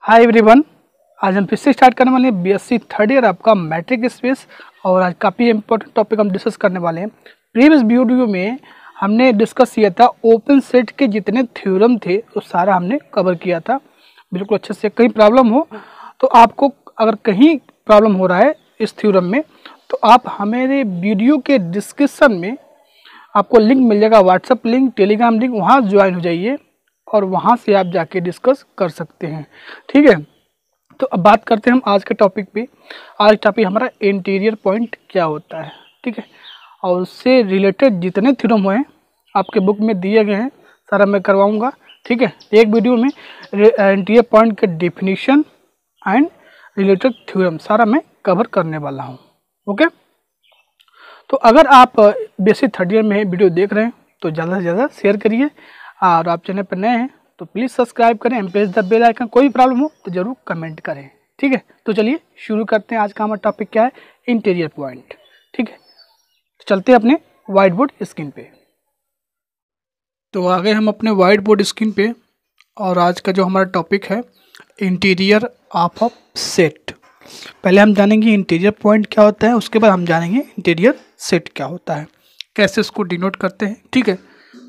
Hi everyone, आज हम फिर से स्टार्ट करने वाले हैं बीएससी थर्ड ईयर आपका मैट्रिक स्पेस। और आज काफ़ी इंपॉर्टेंट टॉपिक हम डिस्कस करने वाले हैं। प्रीवियस वीडियो में हमने डिस्कस किया था ओपन सेट के जितने थ्योरम थे वो सारा हमने कवर किया था बिल्कुल अच्छे से। कहीं प्रॉब्लम हो तो आपको, अगर कहीं प्रॉब्लम हो रहा है इस थ्योरम में, तो आप हमारे वीडियो के डिस्क्रिप्शन में आपको लिंक मिल जाएगा, व्हाट्सएप लिंक, टेलीग्राम लिंक, वहाँ ज्वाइन हो जाइए और वहाँ से आप जाके डिस्कस कर सकते हैं। ठीक है, तो अब बात करते हैं हम आज के टॉपिक पे। आज टॉपिक हमारा इंटीरियर पॉइंट क्या होता है। ठीक है, और उससे रिलेटेड जितने थ्योरम हुए हैं आपके बुक में दिए गए हैं, सारा मैं करवाऊंगा। ठीक है, एक वीडियो में इंटीरियर पॉइंट के डेफिनेशन एंड रिलेटेड थ्योरम सारा मैं कवर करने वाला हूँ। ओके, तो अगर आप बेसिक थर्ड ईयर में वीडियो देख रहे हैं तो ज़्यादा से ज़्यादा शेयर करिए, और आप चैनल पर नए हैं तो प्लीज़ सब्सक्राइब करें and press the bell icon. कोई प्रॉब्लम हो तो ज़रूर कमेंट करें। ठीक है, तो चलिए शुरू करते हैं। आज का हमारा टॉपिक क्या है, इंटीरियर पॉइंट। ठीक है, तो चलते हैं अपने वाइट बोर्ड स्क्रीन पे। तो आ गए हम अपने वाइट बोर्ड स्क्रीन पे, और आज का जो हमारा टॉपिक है इंटीरियर ऑफ अ सेट। पहले हम जानेंगे इंटीरियर पॉइंट क्या होता है, उसके बाद हम जानेंगे इंटीरियर सेट क्या होता है, कैसे इसको डिनोट करते हैं। ठीक है,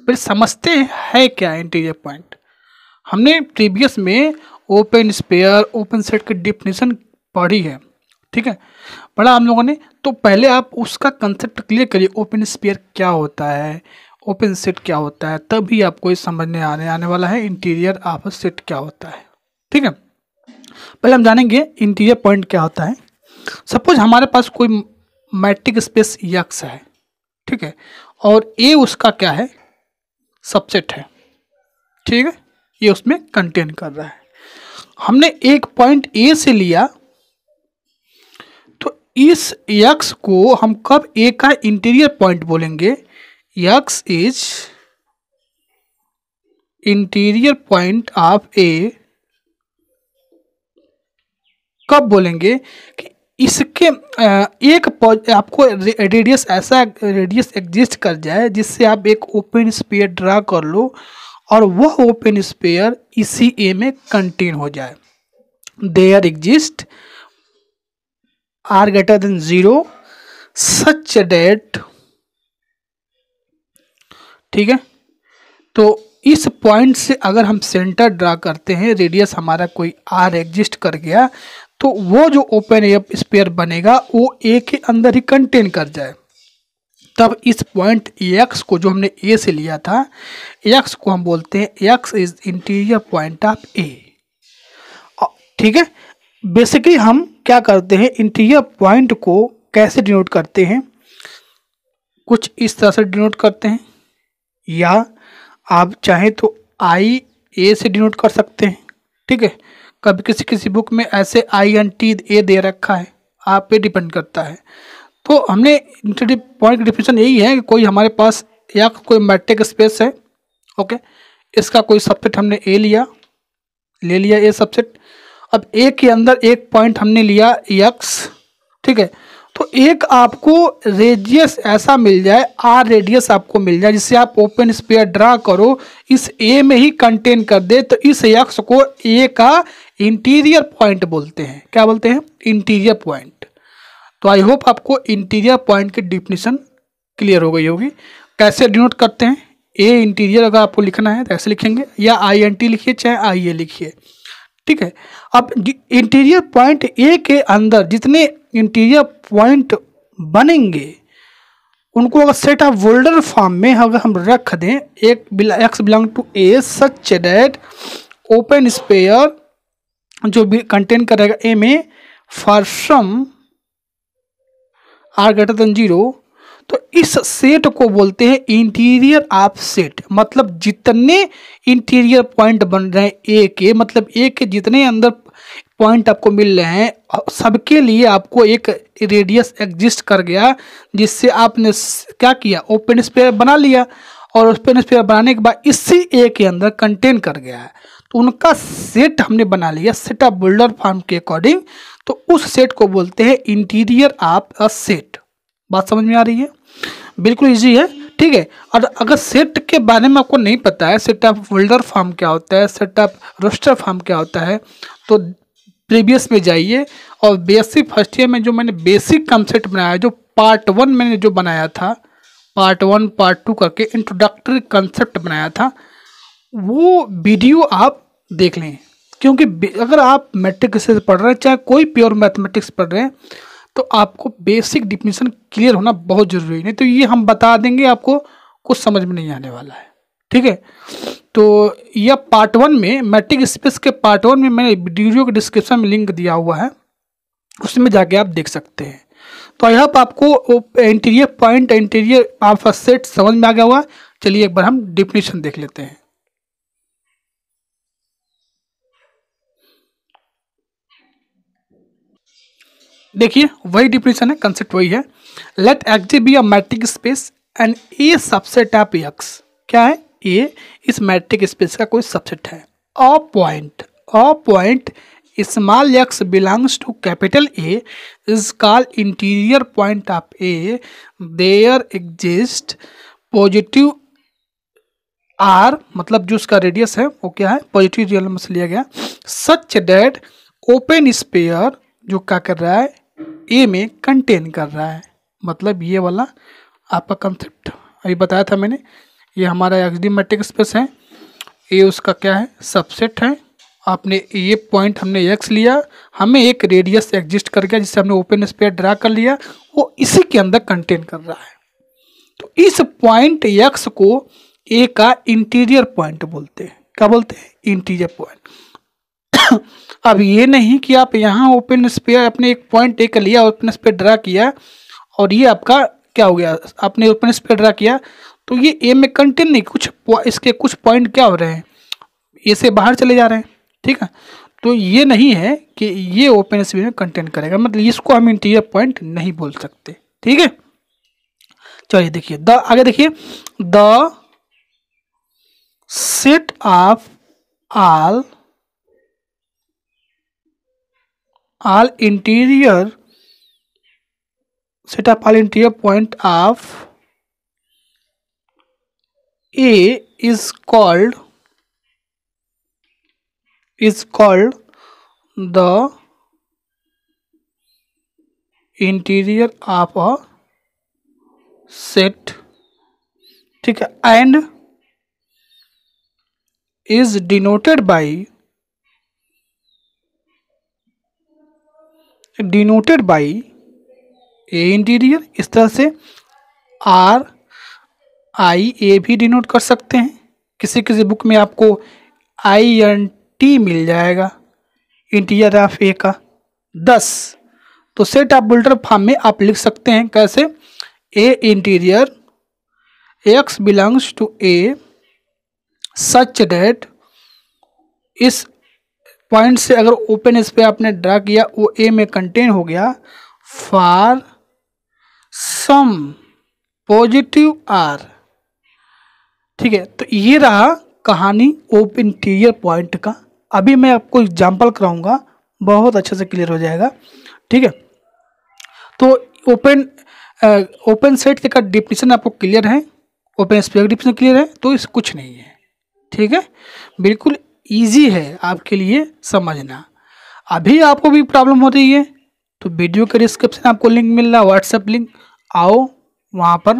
फिर समझते हैं क्या इंटीरियर पॉइंट। हमने प्रीवियस में ओपन स्पेयर, ओपन सेट की डेफिनेशन पढ़ी है। ठीक है, पढ़ा हम लोगों ने। तो पहले आप उसका कंसेप्ट क्लियर करिए, ओपन स्पेयर क्या होता है, ओपन सेट क्या होता है, तभी आपको ये समझने आने वाला है इंटीरियर ऑफ अ सेट क्या होता है। ठीक है, पहले हम जानेंगे इंटीरियर पॉइंट क्या होता है। सपोज हमारे पास कोई मैट्रिक स्पेस यक्स है। ठीक है, और ए उसका क्या है, सबसेट है। ठीक है, ये उसमें कंटेन कर रहा है। हमने एक पॉइंट ए से लिया, तो इस यक्स को हम कब ए का इंटीरियर पॉइंट बोलेंगे, x is interior point of A, कब बोलेंगे कि इसके एक आपको रेडियस, ऐसा रेडियस एग्जिस्ट कर जाए जिससे आप एक ओपन स्पेयर ड्रा कर लो और वह ओपन स्पेयर इसी ए में कंटेन हो जाए। There exist r greater than 0 such that. ठीक है, तो इस पॉइंट से अगर हम सेंटर ड्रा करते हैं, रेडियस हमारा कोई आर एग्जिस्ट कर गया, तो वो जो ओपन स्पेयर बनेगा वो ए के अंदर ही कंटेन कर जाए। तब इस पॉइंट एक्स को, जो हमने ए से लिया था, एक्स को हम बोलते हैं x is interior point of A. ठीक है, बेसिकली हम क्या करते हैं, इंटीरियर पॉइंट को कैसे डिनोट करते हैं, कुछ इस तरह से डिनोट करते हैं, या आप चाहें तो आई ए से डिनोट कर सकते हैं। ठीक है, कभी किसी किसी बुक में ऐसे आई एन टी ए दे रखा है, आप पे डिपेंड करता है। तो हमने इंटीरियर पॉइंट की डिफिनेशन यही है कि कोई हमारे पास या कोई मैट्रिक स्पेस है। ओके, इसका कोई सबसेट हमने ए ले लिया ए सबसेट। अब ए के अंदर एक पॉइंट हमने लिया एक्स। ठीक है, तो एक आपको रेडियस ऐसा मिल जाए, आर रेडियस आपको मिल जाए, जिससे आप ओपन स्पेयर ड्रा करो, इस ए में ही कंटेन कर दे, तो इस एक्स को ए का इंटीरियर पॉइंट बोलते हैं। क्या बोलते हैं, इंटीरियर पॉइंट। तो आई होप आपको इंटीरियर पॉइंट की डिफिनेशन क्लियर हो गई होगी। कैसे डिनोट करते हैं, ए इंटीरियर अगर आपको लिखना है तो ऐसे लिखेंगे, या आई एन टी लिखिए चाहे आई ए लिखिए। ठीक है, अब इंटीरियर पॉइंट ए के अंदर जितने इंटीरियर पॉइंट बनेंगे उनको अगर सेट ऑफ वोल्डर फॉर्म में अगर हम रख दें, एक x belong to A such that open sphere जो भी कंटेन करेगा ए में for some r greater than 0, तो इस सेट को बोलते हैं इंटीरियर ऑफ सेट। मतलब जितने इंटीरियर पॉइंट बन रहे हैं ए के, मतलब ए के जितने अंदर पॉइंट आपको मिल रहे हैं, सबके लिए आपको एक रेडियस एग्जिस्ट कर गया, जिससे आपने क्या किया, ओपन स्पेयर बना लिया, और ओपन स्पेयर बनाने के बाद इसी ए के अंदर कंटेन कर गया है। तो उनका सेट हमने बना लिया सेट ऑफ वोल्डर फॉर्म के अकॉर्डिंग, तो उस सेट को बोलते हैं इंटीरियर ऑफ अ सेट। बात समझ में आ रही है, बिल्कुल इजी है। ठीक है, और अगर सेट के बारे में आपको नहीं पता है, सेट ऑफ वोल्डर फॉर्म क्या होता है, सेट ऑफ रोस्टर फॉर्म क्या होता है, तो प्रीवियस में जाइए और बीएससी फर्स्ट ईयर में जो मैंने बेसिक कंसेप्ट बनाया, जो पार्ट 1 मैंने जो बनाया था, पार्ट 1 पार्ट 2 करके इंट्रोडक्टरी कंसेप्ट बनाया था, वो वीडियो आप देख लें। क्योंकि अगर आप मैट्रिक से पढ़ रहे हैं, चाहे कोई प्योर मैथमेटिक्स पढ़ रहे हैं, तो आपको बेसिक डिफिनीशन क्लियर होना बहुत जरूरी है। नहीं तो ये हम बता देंगे, आपको कुछ समझ में नहीं आने वाला है। ठीक है, तो यह पार्ट 1 में, मैट्रिक स्पेस के पार्ट 1 में मैंने वीडियो के डिस्क्रिप्शन में लिंक दिया हुआ है, उसमें जाके आप देख सकते हैं। तो आई होप आपको इंटीरियर पॉइंट, इंटीरियर आपका सेट समझ में आ गया हुआ। चलिए एक बार हम डिफिनीशन देख लेते हैं। देखिए वही डिफिनीशन है, कंसेप्ट वही है। Let X be a metric space and A subset of X. क्या है? ए इस मैट्रिक स्पेस का कोई सबसेट है। A point small x belongs to capital A is called interior point of A. There exist positive r, मतलब जो उसका radius है वो क्या है? पॉजिटिव रियल नंबर से लिया गया। सच दैट ओपन स्फीयर जो क्या कर रहा है? ए में कंटेन कर रहा है। मतलब ये वाला आपका कंसेप्ट अभी बताया था मैंने। ये हमारा एक्स डी मैट्रिक स्पेस है, ए उसका क्या है? सबसेट है। आपने ये पॉइंट हमने एक्स लिया, हमें एक रेडियस एग्जिस्ट कर गया जिससे हमने ओपन स्फीयर ड्रा कर लिया, वो इसी के अंदर कंटेन कर रहा है। तो इस पॉइंट एक्स को ए का इंटीरियर पॉइंट बोलते हैं। क्या बोलते हैं? Interior point. अब ये नहीं कि आप यहाँ ओपन स्फीयर अपने एक पॉइंट ए का लिया, ओपन स्फीयर ड्रा किया और ये आपका क्या हो गया? आपने ओपन स्फीयर ड्रा किया तो ये ए में कंटेन नहीं, कुछ इसके कुछ पॉइंट क्या हो रहे हैं? ए से बाहर चले जा रहे हैं। ठीक है, तो ये नहीं है कि ये ओपन स्फीयर में कंटेन करेगा, मतलब इसको हम इंटीरियर पॉइंट नहीं बोल सकते। ठीक है, चलिए देखिए आगे देखिए। The set of all interior set of all interior point of A is called the interior of a set। ठीक है, and is denoted by A interior. इस तरह से आर आई ए भी डिनोट कर सकते हैं। किसी किसी बुक में आपको आई एन टी मिल जाएगा इंटीरियर ऑफ ए का 10। तो सेट ऑफ बुल्टर फॉर्म में आप लिख सकते हैं कैसे? A interior x belongs to A such that, इस पॉइंट से अगर ओपन स्पेस आपने ड्रा किया वो ए में कंटेन हो गया, फॉर सम पॉजिटिव आर। ठीक है, तो ये रहा कहानी ओपन इंटीरियर पॉइंट का। अभी मैं आपको एग्जांपल कराऊंगा, बहुत अच्छे से क्लियर हो जाएगा। ठीक है, तो ओपन सेट का डिफिनीशन आपको क्लियर है, ओपन स्पेस का डिफिनीशन क्लियर है, तो इस कुछ नहीं है। ठीक है, बिल्कुल इजी है आपके लिए समझना। अभी आपको भी प्रॉब्लम हो रही है तो वीडियो के डिस्क्रिप्शन आपको लिंक मिल रहा है, व्हाट्सएप लिंक। आओ वहाँ पर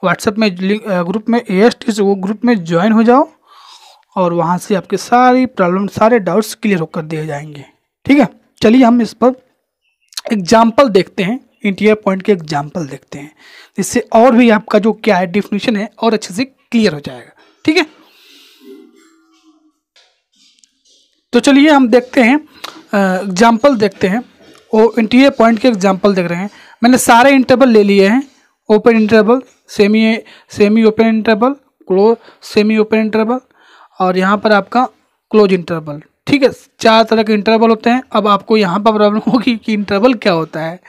व्हाट्सएप में ग्रुप में AST वो ग्रुप में ज्वाइन हो जाओ और वहाँ से आपके सारी प्रॉब्लम, सारे डाउट्स क्लियर होकर दिए जाएंगे। ठीक है, चलिए हम इस पर एग्जाम्पल देखते हैं, इंटीरियर पॉइंट के एग्जाम्पल देखते हैं, जिससे और भी आपका जो क्या है डिफिनीशन है और अच्छे से क्लियर हो जाएगा। ठीक है, तो चलिए हम देखते हैं एग्जाम्पल देखते हैं। वो इंटीरियर पॉइंट के एग्जाम्पल देख रहे हैं। मैंने सारे इंटरवल ले लिए हैं, open interval, semi open interval, close semi open interval और यहाँ पर आपका क्लोज इंटरवल। ठीक है, 4 तरह के इंटरवल होते हैं। अब आपको यहाँ पर प्रॉब्लम होगी कि इंटरवल क्या होता है।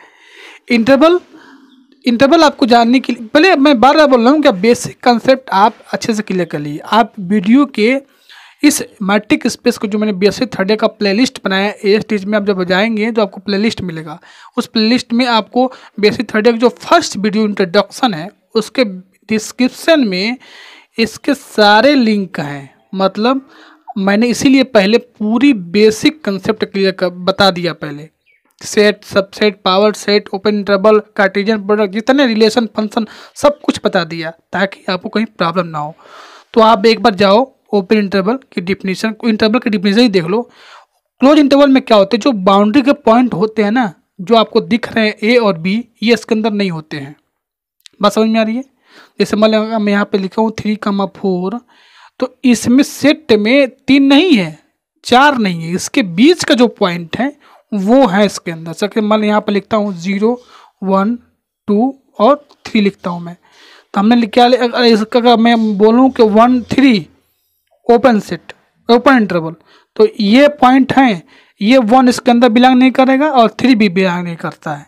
इंटरवल आपको जानने के लिए पहले मैं बार बार बोल रहा हूँ कि बेसिक कंसेप्ट आप अच्छे से क्लियर कर लीजिए। आप वीडियो के इस मैट्रिक स्पेस को जो मैंने BSc थर्ड ईयर का प्लेलिस्ट बनाया है AST में, आप जब जाएंगे तो आपको प्लेलिस्ट मिलेगा। उस प्लेलिस्ट में आपको BSc थर्ड ईयर का जो फर्स्ट वीडियो इंट्रोडक्शन है उसके डिस्क्रिप्शन में इसके सारे लिंक हैं। मतलब मैंने इसीलिए पहले पूरी बेसिक कंसेप्ट क्लियर कर बता दिया पहले, set, subset, power set, open interval, Cartesian product, जितने रिलेशन फंक्शन सब कुछ बता दिया ताकि आपको कहीं प्रॉब्लम ना हो। तो आप एक बार जाओ ओपन इंटरवल की डिफिनीशन, इंटरवल की डिफिनीशन ही देख लो। क्लोज इंटरवल में क्या होते हैं, जो बाउंड्री के पॉइंट होते हैं ना, जो आपको दिख रहे हैं ए और बी, ये इसके अंदर नहीं होते हैं। बात समझ में आ रही है? जैसे मान लो मैं यहाँ पे लिखा हूँ 3,4, तो इसमें सेट में 3 नहीं है, 4 नहीं है, इसके बीच का जो पॉइंट है वो है इसके अंदर। सके मान लो यहाँ पे लिखता हूँ 0, 1, 2 और 3 लिखता हूँ मैं, तो हमने क्या, अगर इसका मैं बोलूँ कि 1, 3 ओपन सेट, ओपन इंटरवल, तो ये पॉइंट है, ये 1 इसके अंदर बिलोंग नहीं करेगा और 3 भी बिलोंग नहीं करता है,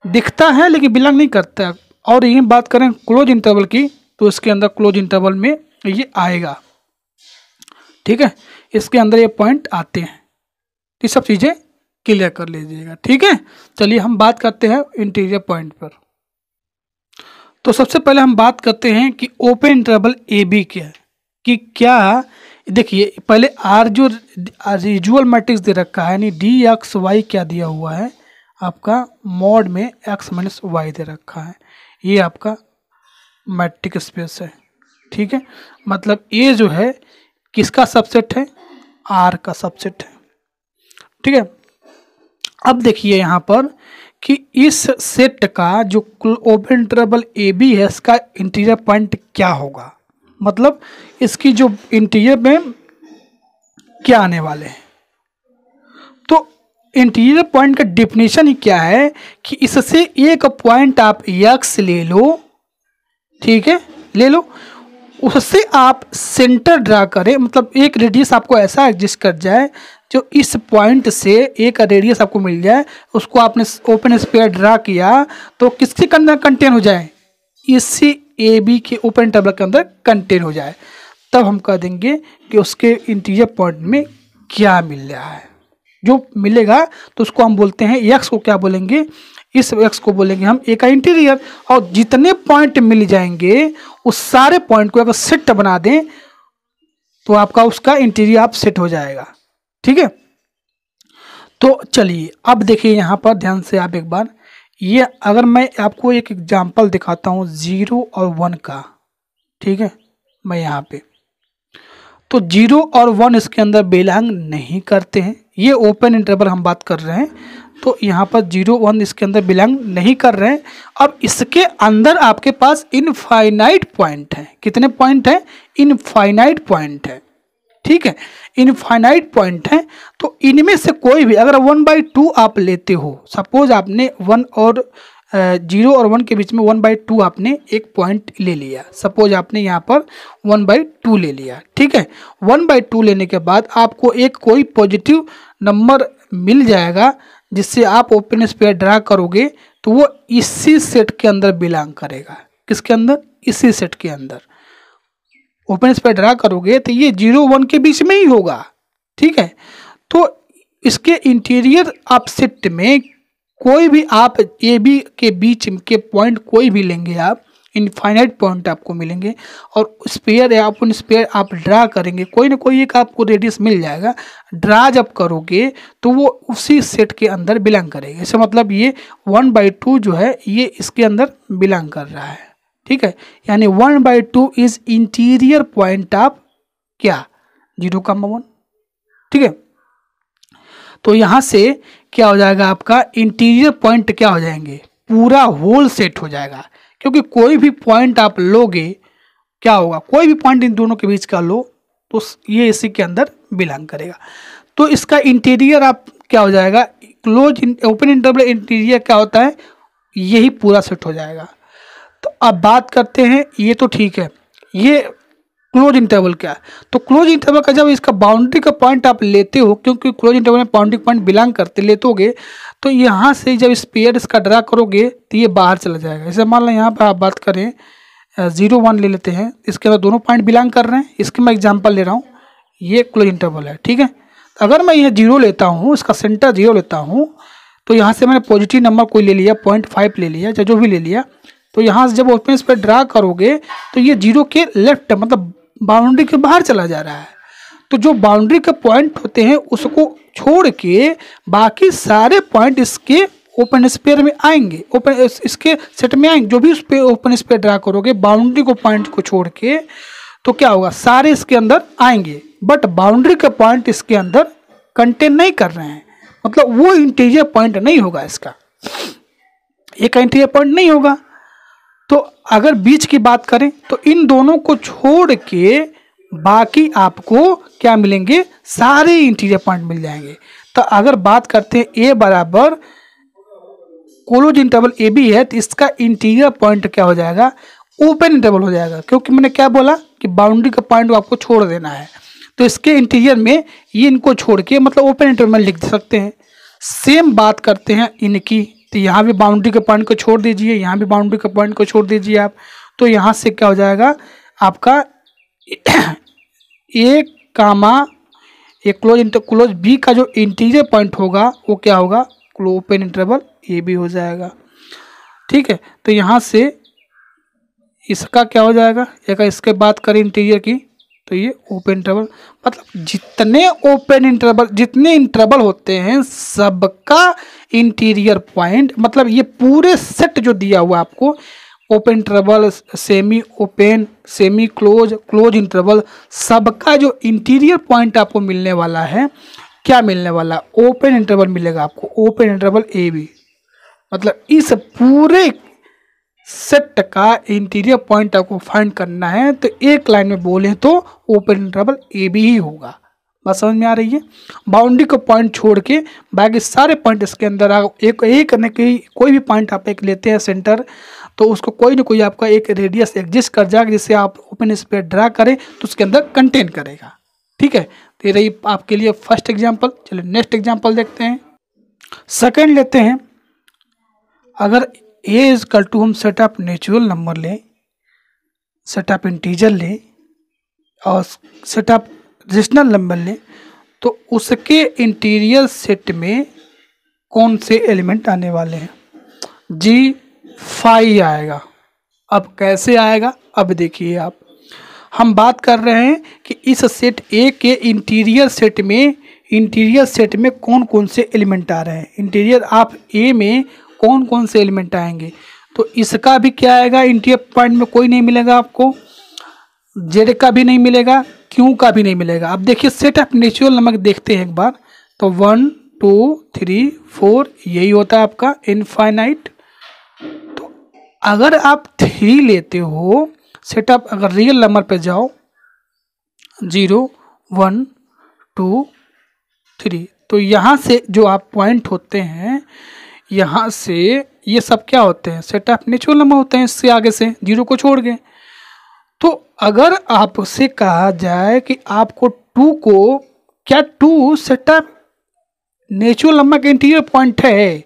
दिखता है लेकिन बिलोंग नहीं करता है। और यही बात करें क्लोज इंटरवल की, तो इसके अंदर क्लोज इंटरवल में ये आएगा, ठीक है, इसके अंदर ये पॉइंट आते हैं। ये सब चीज़ें क्लियर कर लीजिएगा, ठीक है। चलिए हम बात करते हैं इंटीरियर पॉइंट पर। तो सबसे पहले हम बात करते हैं कि ओपन इंटरवल ए बी क्या है, कि क्या, देखिए पहले आर जो रिजुअल मैट्रिक्स दे रखा है, यानी डी एक्स वाई क्या दिया हुआ है आपका, मॉड में एक्स माइनस वाई दे रखा है, ये आपका मैट्रिक स्पेस है, ठीक है। मतलब ये जो है किसका सबसेट है, आर का सबसेट है, ठीक है। अब देखिए यहाँ पर कि इस सेट का जो ओपन इंटरवल ए बी है, इसका इंटीरियर पॉइंट क्या होगा, मतलब इसकी जो इंटीरियर में क्या आने वाले हैं। तो इंटीरियर पॉइंट का डिफिनीशन ही क्या है कि इससे एक पॉइंट आप एक्स ले लो, ठीक है, ले लो, उससे आप सेंटर ड्रा करें, मतलब एक रेडियस आपको ऐसा एग्जिस्ट कर जाए जो इस पॉइंट से एक रेडियस आपको मिल जाए, उसको आपने ओपन स्फीयर ड्रा किया तो किसके अंदर कंटेन हो जाए, इसी ए बी के ओपन इंटरवल के अंदर कंटेन हो जाए, तब हम कह देंगे कि उसके इंटीरियर पॉइंट में क्या मिल रहा है। जो मिलेगा तो उसको हम बोलते हैं, एक्स को क्या बोलेंगे, इस एक्स को बोलेंगे हम ए का इंटीरियर। और जितने पॉइंट मिल जाएंगे उस सारे पॉइंट को अगर सेट बना दें तो आपका उसका इंटीरियर आप सेट हो जाएगा, ठीक है। तो चलिए अब देखिए यहाँ पर ध्यान से आप एक बार, ये अगर मैं आपको एक एग्जांपल दिखाता हूँ 0 और 1 का, ठीक है, मैं यहाँ पे, तो 0 और 1 इसके अंदर बिलोंग नहीं करते हैं, ये ओपन इंटरवल हम बात कर रहे हैं, तो यहाँ पर 0, 1 इसके अंदर बिलोंग नहीं कर रहे हैं। अब इसके अंदर आपके पास इनफाइनाइट पॉइंट है, कितने पॉइंट है, इनफाइनाइट पॉइंट है, ठीक है, इनफाइनाइट पॉइंट है। तो इनमें से कोई भी अगर 1/2 आप लेते हो, सपोज आपने 1 और 0 और 1 के बीच में 1/2 आपने एक पॉइंट ले लिया, सपोज आपने यहाँ पर 1/2 ले लिया, ठीक है। 1/2 लेने के बाद आपको एक कोई पॉजिटिव नंबर मिल जाएगा जिससे आप ओपन स्फीयर ड्रा करोगे तो वो इसी सेट के अंदर बिलोंग करेगा, किसके अंदर, इसी सेट के अंदर ओपन स्फीयर ड्रा करोगे तो ये 0, 1 के बीच में ही होगा, ठीक है। तो इसके इंटीरियर आप सेट में कोई भी आप ए बी के बीच के पॉइंट कोई भी लेंगे आप, इनफाइनाइट पॉइंट आपको मिलेंगे और स्फीयर या ओपन स्फीयर आप ड्रा करेंगे, कोई ना कोई एक आपको रेडियस मिल जाएगा, ड्रा जब करोगे तो वो उसी सेट के अंदर बिलोंग करेगा। इसका मतलब ये 1/2 जो है ये इसके अंदर बिलोंग कर रहा है, ठीक है, यानी 1/2 इज इंटीरियर पॉइंट ऑफ क्या, 0,1, ठीक है। तो यहाँ से क्या हो जाएगा, आपका इंटीरियर पॉइंट क्या हो जाएंगे, पूरा होल सेट हो जाएगा, क्योंकि कोई भी पॉइंट आप लोगे क्या होगा, कोई भी पॉइंट इन दोनों के बीच का लो तो ये इसी के अंदर बिलोंग करेगा। तो इसका इंटीरियर आप क्या हो जाएगा, क्लोज ओपन इंटरवल इंटीरियर क्या होता है, यही पूरा सेट हो जाएगा। तो अब बात करते हैं, ये तो ठीक है, ये क्लोज इंटरवल क्या है, तो क्लोज इंटरवल का जब इसका बाउंड्री का पॉइंट आप लेते हो, क्योंकि क्लोज इंटरवल में बाउंड्री पॉइंट बिलोंग करते लेते, तो यहाँ से जब स्फीयर इसका ड्रा करोगे तो ये बाहर चला जाएगा। जैसे मान लो यहाँ पर आप बात करें 0, 1 ले लेते हैं, इसके अंदर दोनों पॉइंट बिलोंग कर रहे हैं, इसके मैं एग्जांपल ले रहा हूँ, ये क्लोज इंटरवल है, ठीक है। अगर मैं ये 0 लेता हूँ, इसका सेंटर 0 लेता हूँ, तो यहाँ से मैंने पॉजिटिव नंबर कोई ले लिया, 0.5 ले लिया, जो भी ले लिया, तो यहाँ से जब ओपन स्फीयर ड्रा करोगे तो ये 0 के लेफ्ट मतलब बाउंड्री के बाहर चला जा रहा है। तो जो बाउंड्री के पॉइंट होते हैं उसको छोड़ के बाकी सारे पॉइंट इसके ओपन स्पेयर में आएंगे, ओपन इसके सेट में आएंगे। जो भी उस पे ओपन स्पेयर ड्रा करोगे बाउंड्री को पॉइंट को छोड़ के, तो क्या होगा, सारे इसके अंदर आएंगे, बट बाउंड्री का पॉइंट इसके अंदर कंटेन नहीं कर रहे हैं, मतलब वो इंटीरियर पॉइंट नहीं होगा इसका, एक इंटीरियर पॉइंट नहीं होगा। तो अगर बीच की बात करें तो इन दोनों को छोड़ के बाकी आपको क्या मिलेंगे, सारे इंटीरियर पॉइंट मिल जाएंगे। तो अगर बात करते हैं ए बराबर क्लोज इंटरवल ए बी है, तो इसका इंटीरियर पॉइंट क्या हो जाएगा, ओपन इंटरवल हो जाएगा, क्योंकि मैंने क्या बोला कि बाउंड्री का पॉइंट आपको छोड़ देना है। तो इसके इंटीरियर में ये इनको छोड़ के मतलब ओपन इंटरवल में लिख सकते हैं। सेम बात करते हैं इनकी, तो यहाँ भी बाउंड्री के पॉइंट को छोड़ दीजिए, यहाँ भी बाउंड्री के पॉइंट को छोड़ दीजिए आप। तो यहाँ से क्या हो जाएगा आपका ए कामा ए क्लोज बी का जो इंटीरियर पॉइंट होगा वो क्या होगा, ओपन इंटरवल ए बी हो जाएगा। ठीक है, तो यहाँ से इसका क्या हो जाएगा, एक इसके बात करें इंटीरियर की, तो ये ओपन इंटरवल, मतलब जितने ओपन इंटरवल जितने इंटरवल होते हैं सबका इंटीरियर पॉइंट, मतलब ये पूरे सेट जो दिया हुआ आपको, open interval, semi open, semi close, close interval, सबका जो इंटीरियर पॉइंट आपको मिलने वाला है, क्या मिलने वाला, ओपन इंटरवल मिलेगा आपको, ओपन इंटरवल ए बी। मतलब इस पूरे सेट का इंटीरियर पॉइंट आपको फाइंड करना है, तो एक लाइन में बोले तो ओपन इंटरवल ए बी ही होगा। बात समझ में आ रही है। बाउंड्री को पॉइंट छोड़ के बाकी सारे पॉइंट इसके अंदर एक न कोई भी पॉइंट आप एक लेते हैं सेंटर, तो उसको कोई ना कोई आपका एक रेडियस एग्जिस्ट कर जाएगा, जिससे आप ओपन स्पेयर ड्रा करें तो उसके अंदर कंटेन करेगा। ठीक है, तो ये रही आपके लिए फर्स्ट एग्जाम्पल। चलिए नेक्स्ट एग्जाम्पल देखते हैं। सेकेंड लेते हैं, अगर ए इजकल टू हम सेटअप नेचुरल नंबर लें, सेटअप इंटीजर लें और सेटअप रेशनल नंबर लें, तो उसके इंटीरियर सेट में कौन से एलिमेंट आने वाले हैं, जी 5 आएगा। अब कैसे आएगा, अब देखिए आप, हम बात कर रहे हैं कि इस सेट ए के इंटीरियर सेट में कौन कौन से एलिमेंट आ रहे हैं, इंटीरियर आप ए में कौन कौन से एलिमेंट आएंगे। तो इसका भी क्या आएगा, इंटीरियर पॉइंट में कोई नहीं मिलेगा आपको, जेड का भी नहीं मिलेगा, क्यू का भी नहीं मिलेगा। अब देखिए सेट ऑफ नेचुरल नंबर देखते हैं एक बार, तो 1 2 3 4 यही होता है आपका इनफाइनाइट। तो अगर आप 3 लेते हो सेटअप, अगर रियल नंबर पे जाओ 0 1 2 3, तो यहाँ से जो आप पॉइंट होते हैं, यहाँ से ये सब क्या होते हैं, सेट ऑफ नेचुरल नंबर होते हैं, इससे आगे से 0 को छोड़ के। तो अगर आपसे कहा जाए कि आपको 2 को, क्या 2 सेट ऑफ नेचुरल नंबर का इंटीरियर पॉइंट है,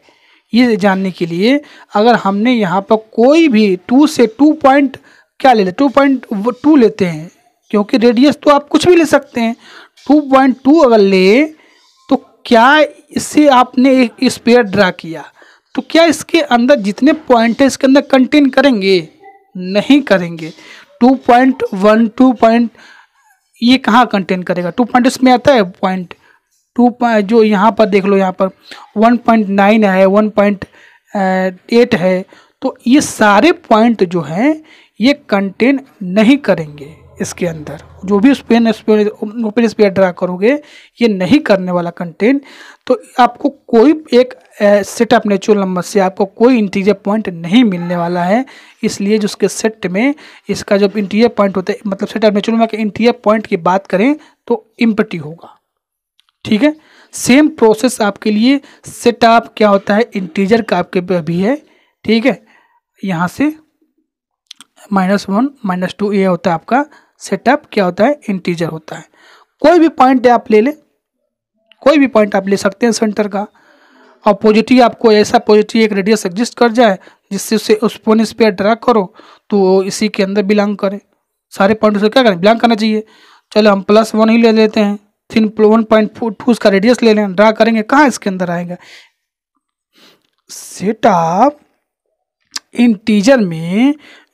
ये जानने के लिए अगर हमने यहाँ पर कोई भी 2 से 2 पॉइंट क्या ले लेते, 2.2 लेते हैं, क्योंकि रेडियस तो आप कुछ भी ले सकते हैं। 2.2 अगर ले, तो क्या इससे आपने एक स्पेयर ड्रा किया, तो क्या इसके अंदर जितने पॉइंट है इसके अंदर कंटेन करेंगे, नहीं करेंगे। 2.1 2 पॉइंट ये कहाँ कंटेन करेगा, 2 पॉइंट इसमें आता है पॉइंट, 2 जो यहाँ पर देख लो, यहाँ पर 1.9 है, 1.8 है, तो ये सारे पॉइंट जो हैं ये कंटेन नहीं करेंगे इसके अंदर। जो भी ओपन स्पेयर ड्रा करोगे ये नहीं करने वाला कंटेन। तो आपको कोई एक सेट ऑफ नेचुरल नंबर से आपको कोई इंटीरियर पॉइंट नहीं मिलने वाला है, इसलिए जो उसके सेट में इसका जब इंटीरियर पॉइंट होता है, मतलब सेट ऑफ नेचुरल नंबर के इंटीरियर पॉइंट की बात करें तो एम्प्टी होगा। ठीक है, सेम प्रोसेस आपके लिए सेट ऑफ क्या होता है, इंटीजर का आपके पे भी है। ठीक है, यहाँ से -1 -2 ये होता है आपका सेटअप, क्या होता है, इंटीजर होता है। कोई भी पॉइंट आप ले लें, कोई भी पॉइंट आप ले सकते हैं सेंटर का, और पॉजिटिव आपको ऐसा पॉजिटिव एक रेडियस एग्जिस्ट कर जाए जिससे उसे उस ओपन स्पेयर ड्रा करो तो इसी के अंदर बिलोंग करे। सारे पॉइंट से क्या करें, बिलोंग करना चाहिए। चलो हम +1 ही ले लेते हैं, 1.2 उसका रेडियस ले लें, ड्रा करेंगे, कहाँ इसके अंदर आएगा। सेटअप इंटीजर में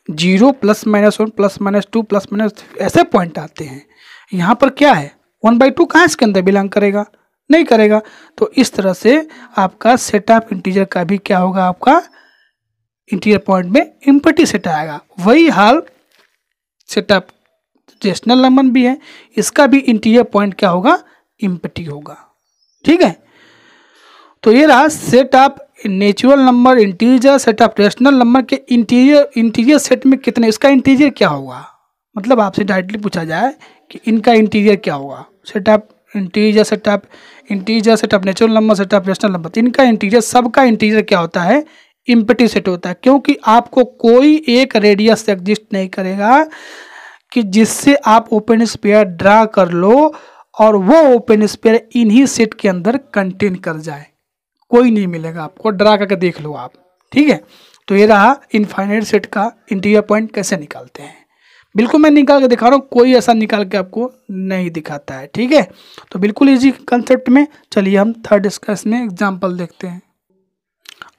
0 +-1 +-2 +-3 ऐसे पॉइंट आते हैं। यहाँ पर क्या है, 1/2 कहाँ इसके अंदर बिलोंग करेगा, नहीं करेगा। तो इस तरह से आपका सेट ऑफ इंटीजर का भी क्या होगा, आपका इंटीजर पॉइंट में एम्प्टी सेट आएगा। वही हाल सेट ऑफ रेशनल नंबर भी है, इसका भी इंटीजर पॉइंट क्या होगा, एम्प्टी होगा। ठीक है, तो ये रहा set of natural number integer, set of rational number के इंटीजर सेट में कितने, इसका इंटीजर क्या होगा, मतलब आपसे डायरेक्टली पूछा जाए कि इनका इंटीजर क्या होगा, set of integer, set of natural number, set of rational number, इनका इंटीजर, सबका इंटीजर क्या होता है, एम्प्टी सेट होता है। क्योंकि आपको कोई एक रेडियस एग्जिस्ट नहीं करेगा कि जिससे आप ओपन स्फीयर ड्रा कर लो और वो ओपन स्फीयर इन्हीं सेट के अंदर कंटेन कर जाए, कोई नहीं मिलेगा आपको, ड्रा करके देख लो आप। ठीक है, तो ये रहा इनफाइनाइट सेट का इंटीजर पॉइंट कैसे निकालते हैं। बिल्कुल मैं निकाल के दिखा रहा हूँ, कोई ऐसा निकाल के आपको नहीं दिखाता है। ठीक है, तो बिल्कुल इजी कंसेप्ट में। चलिए हम थर्ड इसका में एग्जाम्पल देखते हैं।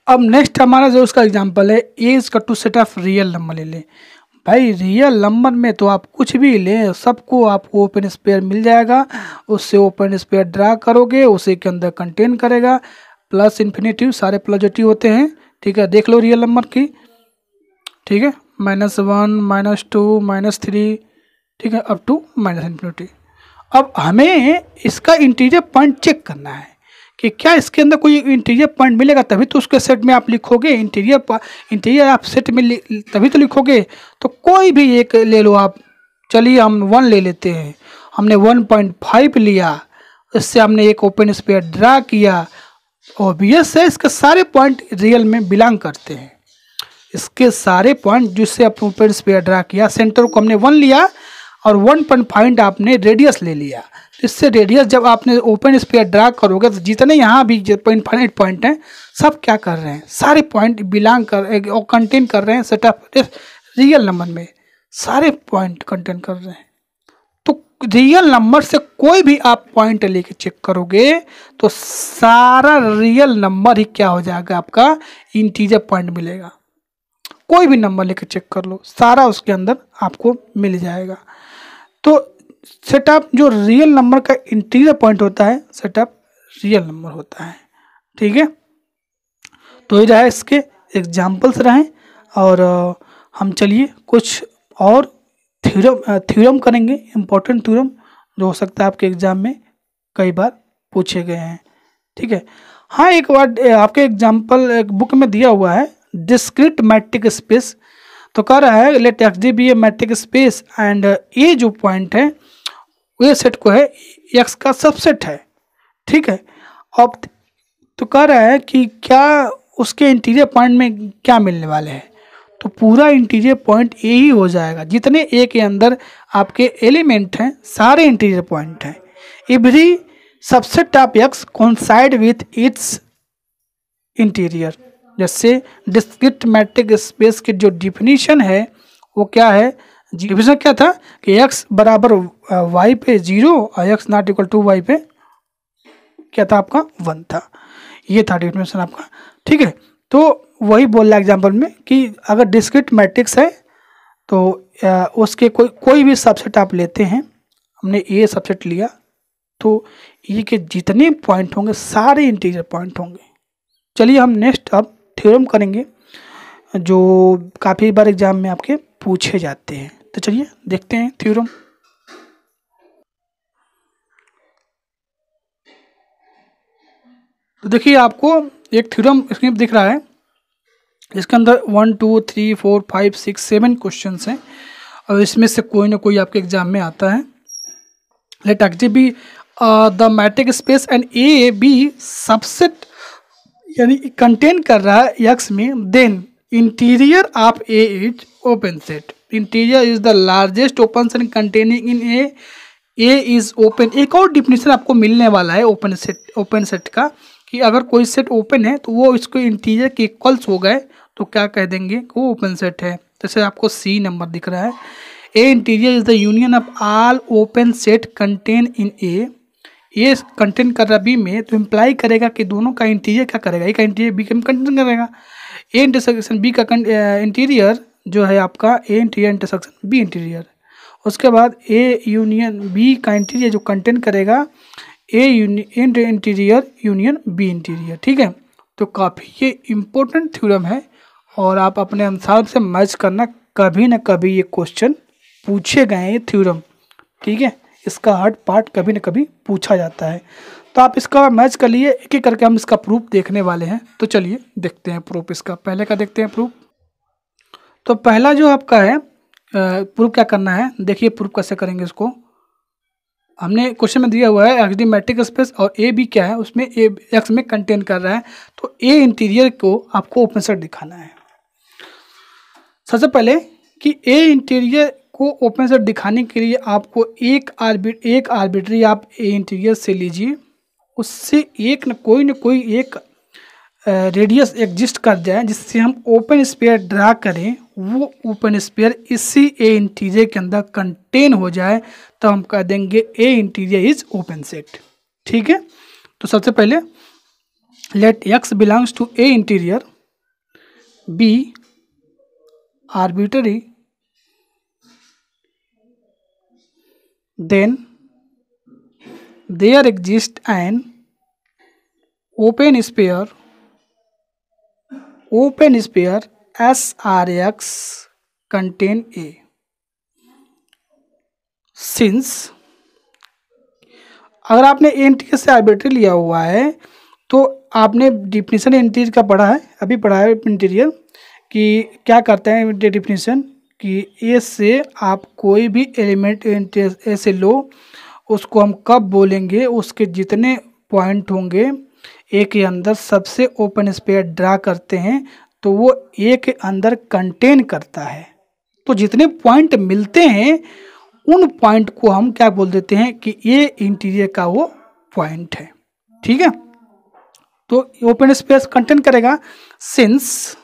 अब नेक्स्ट हमारा जो उसका एग्जाम्पल है, A is to set of real number ले लें। भाई रियल नंबर में तो आप कुछ भी लें, सबको आपको ओपन स्पेयर मिल जाएगा, उससे ओपन स्पेयर ड्रा करोगे, उसी के अंदर कंटेन करेगा। प्लस इन्फिनेटिव, सारे पॉजिटिव होते हैं। ठीक है, देख लो रियल नंबर की। ठीक है, -1 -2 -3, ठीक है, अप टू -इन्फिनिटी। अब हमें इसका इंटीजर पॉइंट चेक करना है कि क्या इसके अंदर कोई इंटीजर पॉइंट मिलेगा, तभी तो उसके सेट में आप लिखोगे। इंटीजर आप सेट में तभी तो लिखोगे। तो कोई भी एक ले लो आप। चलिए हम 1 ले लेते हैं। हमने 1.5 लिया, इससे हमने एक ओपन स्पेयर ड्रा किया। ऑब्वियस है इसके सारे पॉइंट रियल में बिलोंग करते हैं। इसके सारे पॉइंट जिससे आप ओपन स्पेयर ड्रा किया, सेंटर को हमने 1 लिया और 1.5 आपने रेडियस ले लिया। इससे रेडियस जब आपने ओपन स्पेयर ड्रा करोगे तो जितने यहाँ भी 0.5 पॉइंट हैं, सब क्या कर रहे हैं, सारे पॉइंट बिलोंग कर और कंटेन कर रहे हैं सेट ऑफ रियल नंबर में, सारे पॉइंट कंटेन कर रहे हैं। तो रियल नंबर से कोई भी आप पॉइंट लेके चेक करोगे तो सारा रियल नंबर ही क्या हो जाएगा, आपका इंटीजर पॉइंट मिलेगा। कोई भी नंबर लेके चेक कर लो, सारा उसके अंदर आपको मिल जाएगा। तो सेट ऑफ जो रियल नंबर का इंटीजर पॉइंट होता है, सेट ऑफ रियल नंबर होता है। ठीक है, तो ये रहा इसके एग्जाम्पल्स रहे। और हम चलिए कुछ और थ्योरम करेंगे, इम्पोर्टेंट थ्योरम जो हो सकता है आपके एग्जाम में कई बार पूछे गए हैं। ठीक है, हाँ एक बार आपके एग्जाम्पल एक बुक में दिया हुआ है, डिस्क्रीट मैट्रिक स्पेस। तो कह रहा है let X d be a metric space and ये जो पॉइंट है ये सेट को है एक्स का सबसेट है। ठीक है, अब तो कह रहा है कि क्या उसके इंटीरियर पॉइंट में क्या मिलने वाले हैं, तो पूरा इंटीरियर पॉइंट ए ही हो जाएगा। जितने ए के अंदर आपके एलिमेंट हैं सारे इंटीरियर पॉइंट हैं। Every subset of x coincide with its interior. जैसे डिस्क्रीट मैट्रिक स्पेस की जो डिफिनीशन है वो क्या है, डिफिनीशन क्या था कि x बराबर y पे 0 और x not equal to y पे क्या था आपका 1 था। ये था डिफिनीशन आपका। ठीक है, तो वही बोल रहा है एग्जाम्पल में कि अगर डिस्क्रीट मैट्रिक्स है तो उसके कोई भी सबसेट आप लेते हैं, हमने ए सबसेट लिया तो ये के जितने पॉइंट होंगे सारे इंटीजर पॉइंट होंगे। चलिए हम नेक्स्ट अब थ्योरम करेंगे जो काफ़ी बार एग्जाम में आपके पूछे जाते हैं। तो चलिए देखते हैं थ्योरम। तो देखिए आपको एक थ्योरम इसमें दिख रहा है, इसके अंदर 1 2 3 4 5 6 7 क्वेश्चन हैं और इसमें से कोई ना कोई आपके एग्जाम में आता है। Let X be the metric space and A be subset, यानी कंटेन कर रहा है एक्स में, then interior of A is open set. Interior is the largest open set containing in A is open. एक और डिफिनीशन आपको मिलने वाला है ओपन सेट का कि अगर कोई सेट ओपन है तो वो इसको इंटीरियर के इक्वल्स हो गए तो क्या कह देंगे वो ओपन सेट है। जैसे आपको सी नंबर दिख रहा है, A interior is the union of all open set contain in A. ये कंटेन कर रहा बी में तो इम्प्लाई करेगा कि दोनों का इंटीरियर क्या करेगा, ए का इंटीरियर बी का कंटेन करेगा। ए इंटरसेक्शन बी का इंटीरियर जो है आपका ए इंटीरियर इंटरसेक्शन बी इंटीरियर, उसके बाद ए यूनियन बी का इंटीरियर जो कंटेन करेगा A interior union B interior. ठीक है, तो काफ़ी ये इम्पोर्टेंट थ्योरम है और आप अपने अनुसार से मैच करना, कभी ना कभी ये क्वेश्चन पूछे गए हैं ये थ्योरम। ठीक है, इसका हर पार्ट कभी ना कभी पूछा जाता है, तो आप इसका मैच कर लिए। एक एक करके हम इसका प्रूफ देखने वाले हैं, तो चलिए देखते हैं प्रूफ इसका। पहले का देखते हैं प्रूफ। तो पहला जो आपका है प्रूफ क्या करना है, देखिए प्रूफ कैसे करेंगे इसको। हमने क्वेश्चन में दिया हुआ है एक्स डी मैट्रिक स्पेस और ए बी क्या है, उसमें ए एक्स में कंटेन कर रहा है, तो ए इंटीरियर को आपको ओपन सेट दिखाना है। सबसे पहले कि ए इंटीरियर को ओपन सेट दिखाने के लिए आपको एक आर्बिट्री आप ए इंटीरियर से लीजिए, उससे एक न कोई एक रेडियस एग्जिस्ट कर जाए जिससे हम ओपन स्पेयर ड्रा करें, वो ओपन स्पेयर इसी ए इंटीरियर के अंदर कंटेन हो जाए, तो हम कह देंगे A interior is open set. ठीक है, तो सबसे पहले let x belongs to A interior, be arbitrary, then there exists an open sphere SRX contain A. Since अगर आपने इंटीरियर से आर्बिट्री लिया हुआ है तो आपने डिफिनीशन इंटीरियर का पढ़ा है, अभी पढ़ा है इंटीरियर कि क्या करते हैं डिफिनीशन कि ए से आप कोई भी एलिमेंट ए से लो, उसको हम कब बोलेंगे, उसके जितने पॉइंट होंगे ए के अंदर सबसे ओपन स्पेयर ड्रा करते हैं तो वो ए के अंदर कंटेन करता है। तो जितने पॉइंट मिलते हैं उन पॉइंट को हम क्या बोल देते हैं कि ए इंटीरियर का वो पॉइंट है। ठीक है, तो ओपन स्पेयर कंटेन करेगा। Since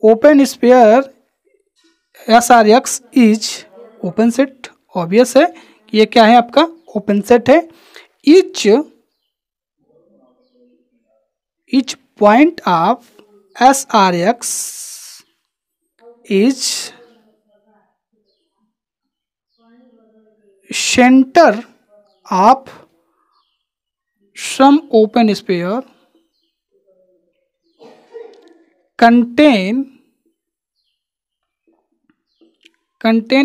open spare SRX is open set, obvious है कि ये क्या है आपका ओपन सेट है। each point of SRX is center of some open sphere contain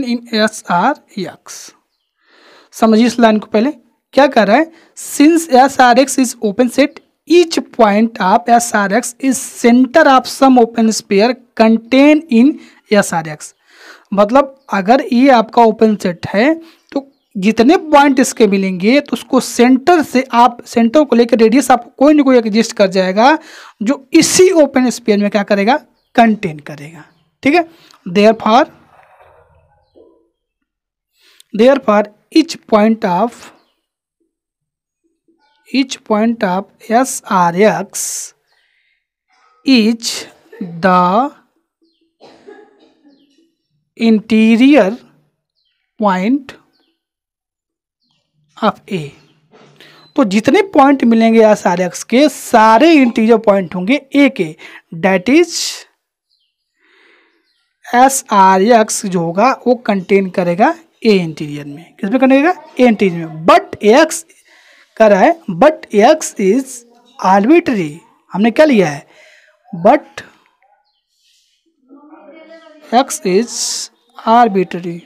in SRX। समझिए इस लाइन को पहले क्या कर रहा है, since SRX is open set each point of SRX is center of some open sphere contain in SRX। मतलब अगर ये आपका ओपन सेट है तो जितने पॉइंट इसके मिलेंगे तो उसको सेंटर से आप सेंटर को लेकर रेडियस आपको कोई ना कोई एग्जिस्ट कर जाएगा जो इसी ओपन स्पेयर में क्या करेगा, कंटेन करेगा। ठीक है, therefore each point of SRX is the interior point of A। तो जितने पॉइंट मिलेंगे SRX के सारे इंटीरियर पॉइंट होंगे A के, डेट इज SRX जो होगा वो कंटेन करेगा ए इंटीरियर में। किसमें करेगा, ए इंटीरियर में। बट एक्स कर रहा है, बट एक्स इज आर्बिट्री, हमने क्या लिया है, but x is arbitrary,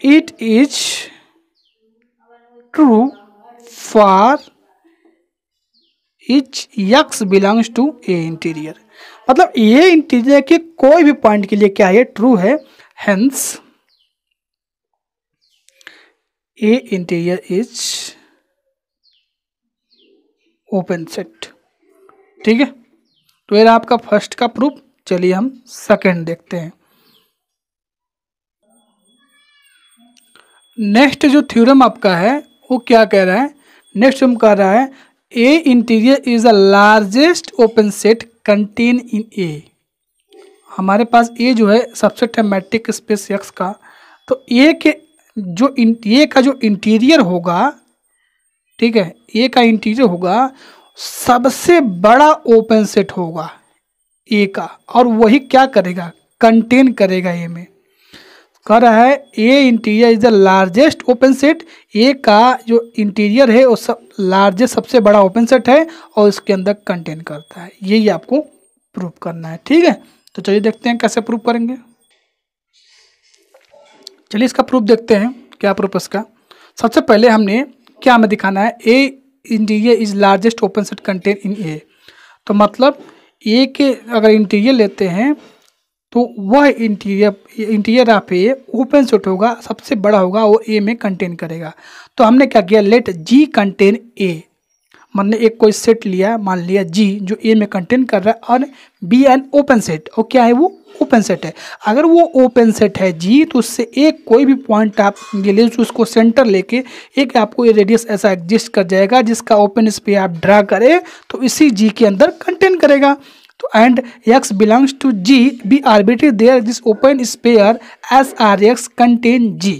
it is true for each x belongs to A interior. मतलब ये इंटीरियर के कोई भी पॉइंट के लिए क्या है, ट्रू है। Hence A interior is open set. ठीक है, तो ये आपका फर्स्ट का प्रूफ। चलिए हम सेकंड देखते हैं। नेक्स्ट जो थ्योरम आपका है वो क्या कह रहा है, नेक्स्ट हम कह रहा है A interior is the largest open set contain in A. हमारे पास ए जो है सबसेट है मैट्रिक स्पेस एक्स का, तो ए का जो इंटीरियर होगा, ठीक है, ए का इंटीरियर होगा सबसे बड़ा ओपन सेट होगा ए का, और वही क्या करेगा, कंटेन करेगा ए में। कह रहा है A interior is the largest open set, A का जो इंटीरियर है वो सब लार्जेस्ट सबसे बड़ा ओपन सेट है और इसके अंदर कंटेन करता है। यही आपको प्रूव करना है, ठीक है। तो चलिए देखते हैं कैसे प्रूव करेंगे। चलिए इसका प्रूफ देखते हैं, क्या प्रूफ इसका। सबसे पहले हमने क्या हमें दिखाना है, A interior is largest open set contain in A. तो मतलब ए के अगर इंटीरियर लेते हैं तो वह interior of A open set होगा, सबसे बड़ा होगा, वो ए में कंटेन करेगा। तो हमने क्या किया, लेट जी कंटेन ए, मैंने एक कोई सेट लिया, मान लिया जी जो ए में कंटेन कर रहा है, और बी एन ओपन सेट, और क्या है वो ओपन सेट है। अगर वो ओपन सेट है जी तो उससे एक कोई भी पॉइंट आप ये ले उसको सेंटर लेके एक आपको ये रेडियस ऐसा एग्जिस्ट कर जाएगा जिसका ओपन स्पेयर आप ड्रा करें तो इसी जी के अंदर कंटेन करेगा। तो and x belongs to G be arbitrary there this open sphere S r x contain G.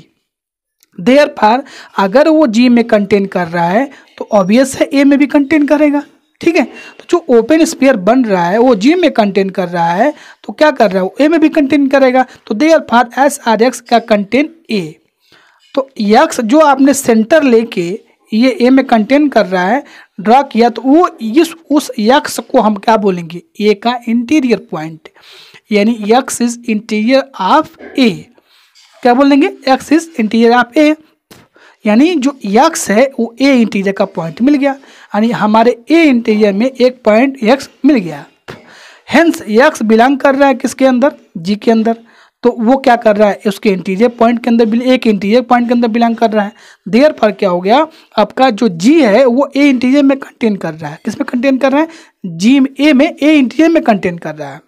Therefore अगर वो जी में कंटेन कर रहा है तो ऑब्वियस है ए में भी कंटेन करेगा, ठीक है। तो जो ओपन स्पेयर बन रहा है वो जी में कंटेन कर रहा है तो क्या कर रहा है, वो ए में भी कंटेन करेगा। तो देयरफॉर एस आर एक्स का कंटेन ए। तो एक्स जो आपने सेंटर लेके ये ए में कंटेन कर रहा है ड्रा किया, तो वो इस उस एक्स को हम क्या बोलेंगे, ए का इंटीरियर पॉइंट, यानी एक्स इज इंटीरियर ऑफ ए। क्या बोलेंगे, एक्स इज इंटीरियर ऑफ ए, यानी जो एक्स है वो ए इंटीरियर का पॉइंट मिल गया, यानी हमारे ए इंटीरियर में एक पॉइंट एक्स मिल गया। हेंस एक्स बिलोंग कर रहा है किसके अंदर, जी के अंदर। तो वो क्या कर रहा है, उसके इंटीरियर पॉइंट के अंदर, एक इंटीरियर पॉइंट के अंदर बिलोंग कर रहा है। देयरफॉर क्या हो गया, आपका जो जी है वो ए इंटीरियर में कंटेन कर रहा है। किस में कंटेन कर रहा है, जी ए में, ए इंटीरियर में कंटेन कर रहा है।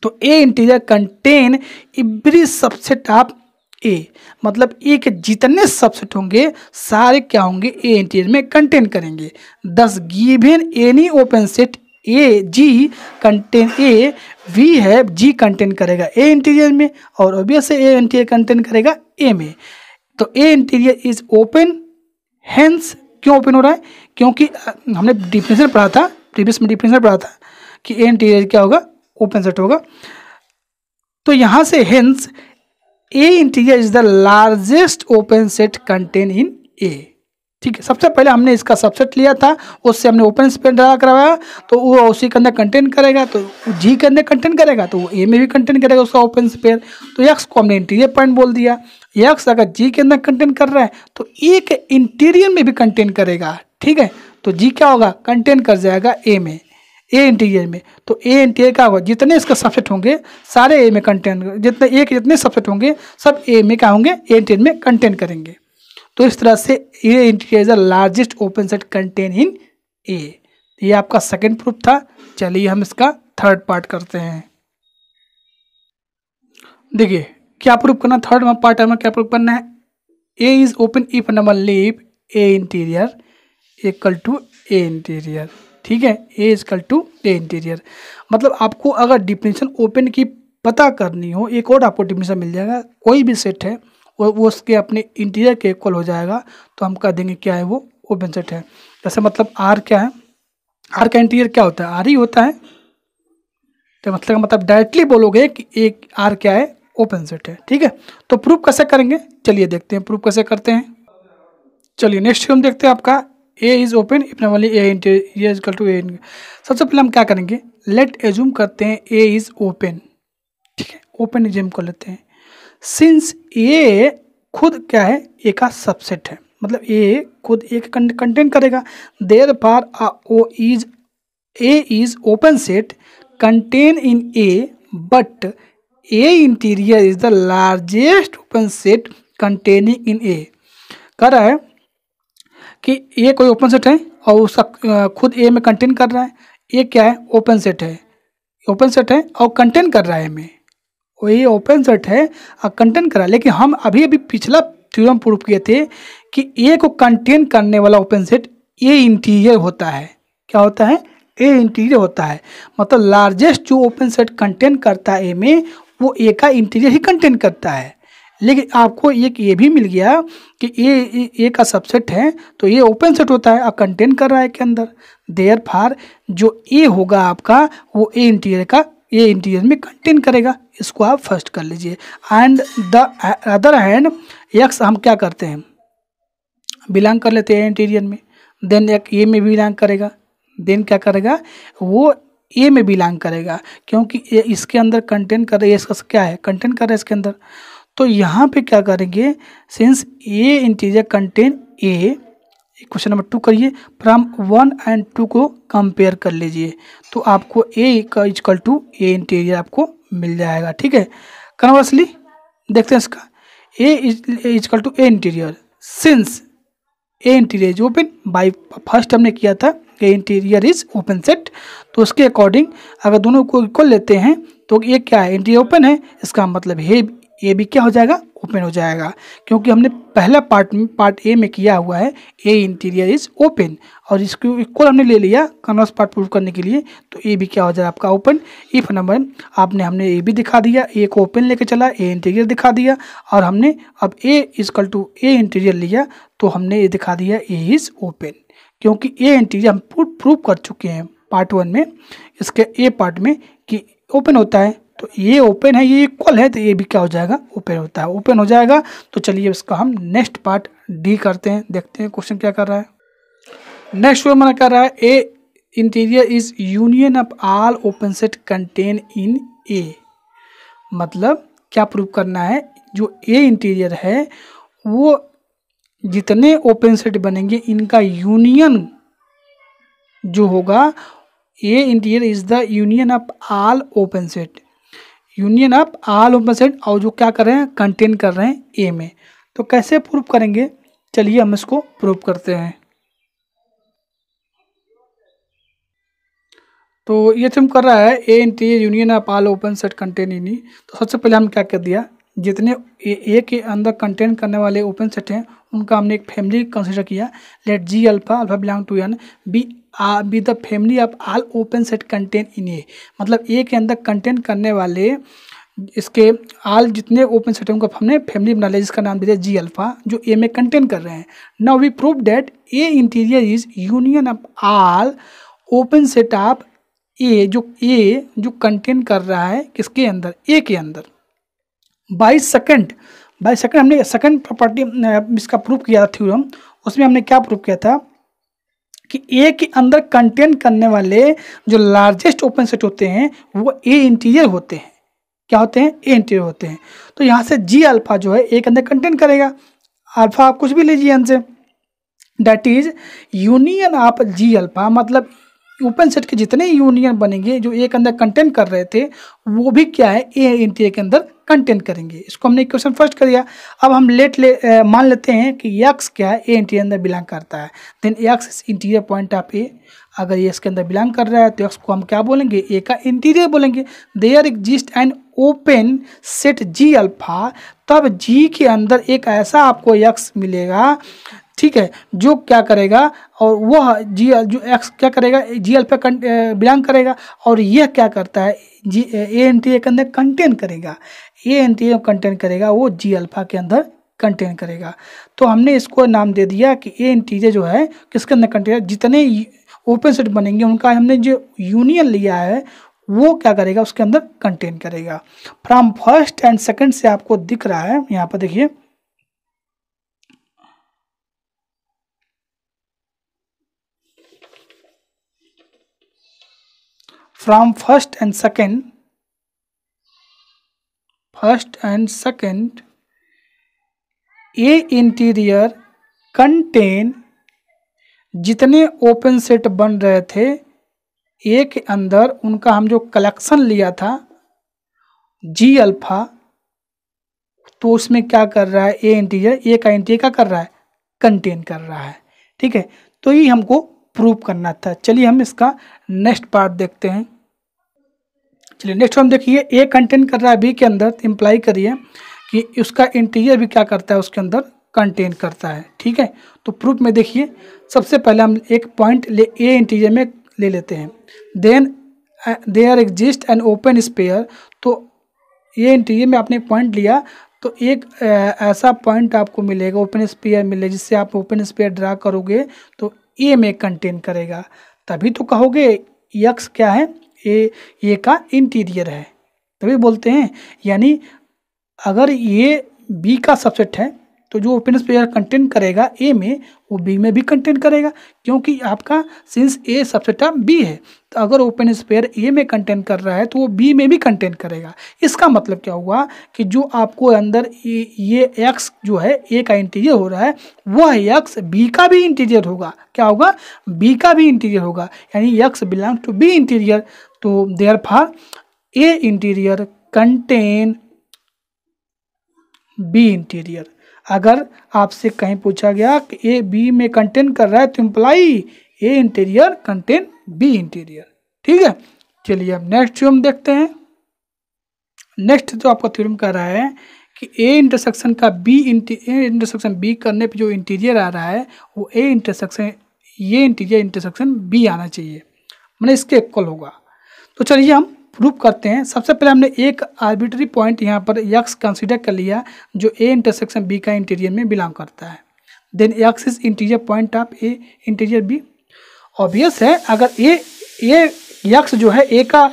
तो A interior contain every subset of A, मतलब ए के जितने सबसेट होंगे सारे क्या होंगे, ए इंटीरियर में कंटेन करेंगे। Thus given any open set A G contain A, we है जी कंटेन करेगा ए इंटीरियर में, और ऑब्वियस ए इंटीरियर कंटेन करेगा ए में। तो A interior is open, hence क्यों ओपन हो रहा है, क्योंकि हमने डिफिनेशन पढ़ा था, प्रीवियस में डिफिनेशन पढ़ा था कि ए इंटीरियर क्या होगा, ओपन सेट होगा। तो यहाँ से hence A interior is the largest open set contain in A, ठीक है। सबसे पहले हमने इसका सबसेट लिया था, उससे हमने ओपन स्पेयर ड्रा करवाया, तो वो उसी के अंदर कंटेन करेगा, तो जी के अंदर कंटेन करेगा तो वो ए में भी कंटेन करेगा उसका ओपन स्पेयर। तो एक्स को हमने इंटीरियर पॉइंट बोल दिया। एक्स अगर जी के अंदर कंटेन कर रहा है तो ए के इंटीरियर में भी कंटेन करेगा, ठीक है। तो जी क्या होगा, कंटेन कर जाएगा ए में, ए इंटीरियर में। तो ए इंटीरियर क्या होगा, जितने इसका सबसेट होंगे सारे ए में कंटेन, जितने ए के जितने सबसेट होंगे सब ए में क्या होंगे, ए इंटीरियर में कंटेन करेंगे। तो इस तरह से A interior is the largest open set contain in A. ये आपका सेकंड प्रूफ था। चलिए हम इसका थर्ड पार्ट करते हैं। देखिए क्या प्रूफ करना, थर्ड पार्ट में क्या प्रूफ करना है, A is open if number leave A interior equal to A interior, ठीक है। A equal to A interior, मतलब आपको अगर डिफिनेशन ओपन की पता करनी हो, एक और आपको डिफिनेशन मिल जाएगा, कोई भी सेट है वो उसके अपने इंटीरियर के इक्वल हो जाएगा, तो हम कह देंगे क्या है, वो ओपन सेट है। जैसे मतलब आर क्या है, आर का इंटीरियर क्या होता है, आर ही होता है। तो मतलब डायरेक्टली बोलोगे कि एक आर क्या है, ओपन सेट है, ठीक है। तो प्रूफ कैसे करेंगे, चलिए देखते हैं प्रूफ कैसे करते हैं। चलिए नेक्स्ट हम देखते हैं आपका A is open if not only A interior is equal to A. सबसे पहले हम क्या करेंगे, लेट एज्यूम करते हैं ए इज ओपन, ठीक है, ओपन एज्यूम कर लेते हैं। सिंस ए खुद क्या है, ए का सबसेट है, मतलब ए खुद ए का कंटेन करेगा। Therefore A is open set contain in A, but A interior is the largest open set containing in A. कह रहा है कि ए कोई ओपन सेट है और उसका खुद ए में कंटेन कर रहा है। ए क्या है, ओपन सेट है, ओपन सेट है और कंटेन कर रहा है में, ये ओपन सेट है और कंटेन कर रहा है। लेकिन हम अभी पिछला थ्योरम प्रूफ किए थे कि ए को कंटेन करने वाला ओपन सेट ए इंटीरियर होता है। क्या होता है, ए इंटीरियर होता है, मतलब लार्जेस्ट जो ओपन सेट कंटेन करता है ए में वो ए का इंटीरियर ही कंटेन करता है। लेकिन आपको एक ये भी मिल गया कि ए का सबसेट है तो ये ओपन सेट होता है और कंटेन कर रहा है के अंदर। देयरफॉर जो ए होगा आपका वो ए इंटीरियर का ए इंटीरियर में कंटेन करेगा, इसको आप फर्स्ट कर लीजिए। And the other hand axe हम क्या करते हैं, बिलोंग कर लेते हैं इंटीरियर में, देन एक ए में बिलोंग करेगा, देन क्या करेगा वो ए में बिलोंग करेगा, क्योंकि इसके अंदर कंटेन कर रही है, इसका क्या है कंटेन कर रहा है इसके अंदर। तो यहाँ पे क्या करेंगे, since A interior contain a, question number 2 करिए, फ्रॉम 1 and 2 को कंपेयर कर लीजिए, तो आपको ए का इक्वल टू ए इंटीरियर आपको मिल जाएगा। ठीक है, कन्वर्सली देखते हैं इसका, A equal to A interior, since A interior is open, by first हमने किया था A interior is open set, तो उसके अकॉर्डिंग अगर दोनों को इक्वल लेते हैं तो ये क्या है, इंटीरियर ओपन है, इसका मतलब है ए भी क्या हो जाएगा, ओपन हो जाएगा, क्योंकि हमने पहला पार्ट ए में किया हुआ है ए इंटीरियर इज ओपन, और इसको इक्वल हमने ले लिया कन्वर्स पार्ट प्रूव करने के लिए, तो ए भी क्या हो जाएगा आपका ओपन। इफ नंबर हमने ए भी दिखा दिया, ए को ओपन लेके चला, ए इंटीरियर दिखा दिया, और हमने अब ए इक्वल टू ए इंटीरियर लिया, तो हमने ये दिखा दिया ए इज ओपन, क्योंकि ए इंटीरियर हम प्रूव कर चुके हैं पार्ट 1 में, इसके ए पार्ट में कि ओपन होता है, तो ये ओपन है, ये इक्वल है, तो ये भी क्या हो जाएगा, ओपन होता है, ओपन हो जाएगा। तो चलिए इसका हम नेक्स्ट पार्ट डी करते हैं, देखते हैं क्वेश्चन क्या कर रहा है। नेक्स्ट वो हमारा कर रहा है, A interior is union of all open set contain in A, मतलब क्या प्रूव करना है, जो ए इंटीरियर है वो जितने ओपन सेट बनेंगे इनका यूनियन जो होगा, A interior is the union of all open set, union of all open set, और जो क्या कर रहे हैं कंटेन कर रहे हैं ए में। तो कैसे प्रूव करेंगे, चलिए हम इसको प्रूव करते हैं। तो ये थम कर रहा है A interior union of all open set contain in E, तो सबसे पहले हम क्या कर दिया, जितने ए के अंदर कंटेन करने वाले ओपन सेट हैं उनका हमने एक फैमिली कंसिडर किया, let G alpha belong to N be the family of all open set contain in A, मतलब ए के अंदर कंटेन करने वाले इसके ऑल जितने ओपन सेट हैं उनका हमने फैमिली बना लिया, जिसका नाम दिया जी अल्फा, जो ए में कंटेन कर रहे हैं। Now we prove that A interior is union of all open set of A जो कंटेन कर रहा है किसके अंदर, ए के अंदर, बाई सेकंड हमने सेकंड प्रॉपर्टी इसका प्रूव किया था थ्योरम, उसमें हमने क्या प्रूव किया था कि ए के अंदर कंटेन करने वाले जो लार्जेस्ट ओपन सेट होते हैं वो ए इंटीरियर होते हैं, क्या होते हैं, ए इंटीरियर होते हैं। तो यहाँ से जी अल्फा जो है ए के अंदर कंटेन करेगा, अल्फा आप कुछ भी लीजिए हमसे, that is union of G alpha, मतलब ओपन सेट के जितने यूनियन बनेंगे जो ए के अंदर कंटेन कर रहे थे वो भी क्या है, ए इंटीरियर के अंदर कंटेन करेंगे। इसको हमने इक्वेशन फर्स्ट कर दिया। अब हम मान लेते हैं कि एक्स क्या है, ए इंटीरियर अंदर बिलोंग करता है, then x is interior point of A, अगर ये इसके अंदर बिलोंग कर रहा है तो एक्स को हम क्या बोलेंगे, ए का इंटीरियर बोलेंगे। There exist an open set G alpha, तब जी के अंदर एक ऐसा आपको एक्स मिलेगा, ठीक है, जो क्या करेगा, और वह जी जो एक्स क्या करेगा, जी अल्फा बिलोंग करेगा, और यह क्या करता है, जी ए इंटीरियर के अंदर कंटेन करेगा, ए इंटीरियर कंटेन करेगा, वो जी अल्फा के अंदर कंटेन करेगा। तो हमने इसको नाम दे दिया कि ए इंटीरियर जो है किसके अंदर कंटेन, जितने ओपन सेट बनेंगे उनका हमने जो यूनियन लिया है वो क्या करेगा, उसके अंदर कंटेन करेगा। फ्रॉम फर्स्ट एंड सेकंड से आपको दिख रहा है, यहाँ पर देखिए from first and second A interior contain, जितने ओपन सेट बन रहे थे ए के अंदर उनका हम जो कलेक्शन लिया था जी अल्फा, तो उसमें क्या कर रहा है, ए इंटीरियर, ए का इंटीरियर क्या कर रहा है, कंटेन कर रहा है। ठीक है, तो ये हमको प्रूव करना था। चलिए हम इसका नेक्स्ट पार्ट देखते हैं। चलिए नेक्स्ट हम देखिए, ए कंटेन कर रहा है बी के अंदर, तो इम्प्लाई करिए कि उसका इंटीरियर भी क्या करता है, उसके अंदर कंटेन करता है। ठीक है, तो प्रूफ में देखिए, सबसे पहले हम एक पॉइंट ए इंटीरियर में ले लेते हैं, then there exist an open sphere, तो ए इंटीरियर में आपने पॉइंट लिया तो एक ऐसा पॉइंट आपको मिलेगा, ओपन स्पेयर मिले, जिससे आप ओपन स्पेयर ड्रा करोगे तो ए में कंटेन करेगा, तभी तो कहोगे एक्स क्या है, ए का इंटीरियर है, तभी बोलते हैं। यानी अगर ये बी का सबसेट है तो जो ओपन स्पेयर कंटेन करेगा ए में वो बी में भी कंटेन करेगा, क्योंकि आपका since A subset of B है, तो अगर ओपन स्पेयर ए में कंटेन कर रहा है तो वो बी में भी कंटेन करेगा। इसका मतलब क्या हुआ कि जो आपको अंदर ये एक्स जो है ए का इंटीरियर हो रहा है वह एक्स बी का भी इंटीरियर होगा। क्या होगा? बी का भी इंटीरियर होगा, यानी x belong to B interior. तो therefore A interior contain B interior. अगर आपसे कहीं पूछा गया कि ए बी में कंटेन कर रहा है तो इम्प्लाई ए इंटीरियर कंटेन बी इंटीरियर। ठीक है, चलिए अब नेक्स्ट थ्योरम देखते हैं। नेक्स्ट जो आपका थ्योरम कह रहा है कि ए इंटरसेक्शन का बी इंटरसेक्शन बी करने पे जो इंटीरियर आ रहा है वो ए इंटरसेक्शन ये इंटीरियर इंटरसेक्शन बी आना चाहिए, मतलब इसके इक्वल होगा। तो चलिए हम प्रूव करते हैं। सबसे पहले हमने एक आर्बिट्री पॉइंट यहाँ पर एक्स कंसीडर कर लिया जो ए इंटरसेक्शन बी का इंटीरियर में बिलोंग करता है। Then x is interior point of A interior B. Obvious है, अगर ए एक्स जो है ए का